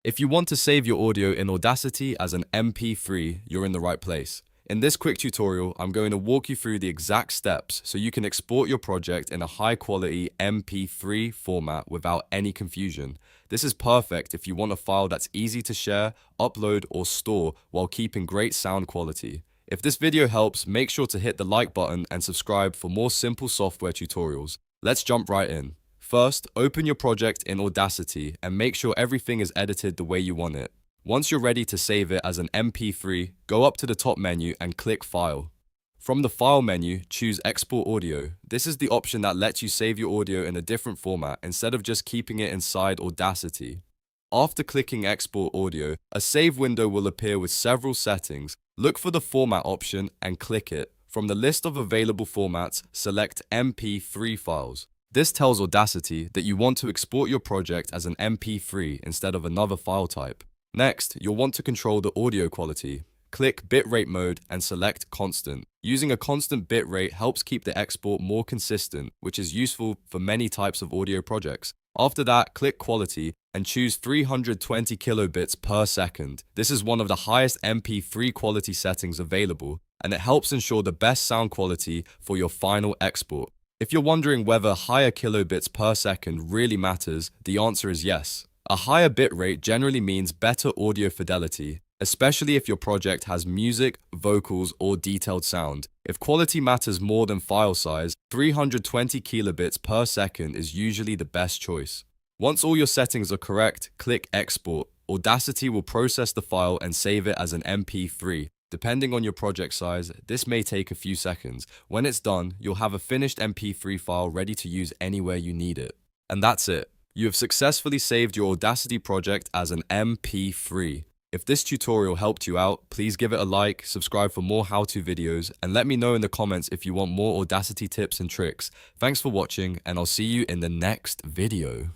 If you want to save your audio in Audacity as an MP3, you're in the right place. In this quick tutorial, I'm going to walk you through the exact steps so you can export your project in a high-quality MP3 format without any confusion. This is perfect if you want a file that's easy to share, upload, or store while keeping great sound quality. If this video helps, make sure to hit the like button and subscribe for more simple software tutorials. Let's jump right in. First, open your project in Audacity and make sure everything is edited the way you want it. Once you're ready to save it as an MP3, go up to the top menu and click File. From the File menu, choose Export Audio. This is the option that lets you save your audio in a different format instead of just keeping it inside Audacity. After clicking Export Audio, a save window will appear with several settings. Look for the Format option and click it. From the list of available formats, select MP3 files. This tells Audacity that you want to export your project as an MP3 instead of another file type. Next, you'll want to control the audio quality. Click Bitrate mode and select Constant. Using a constant bitrate helps keep the export more consistent, which is useful for many types of audio projects. After that, click Quality and choose 320 kilobits per second. This is one of the highest MP3 quality settings available, and it helps ensure the best sound quality for your final export. If you're wondering whether higher kilobits per second really matters, the answer is yes. A higher bitrate generally means better audio fidelity, especially if your project has music, vocals, or detailed sound. If quality matters more than file size, 320 kilobits per second is usually the best choice. Once all your settings are correct, click Export. Audacity will process the file and save it as an MP3. Depending on your project size, this may take a few seconds. When it's done, you'll have a finished MP3 file ready to use anywhere you need it. And that's it. You have successfully saved your Audacity project as an MP3. If this tutorial helped you out, please give it a like, subscribe for more how-to videos, and let me know in the comments if you want more Audacity tips and tricks. Thanks for watching, and I'll see you in the next video.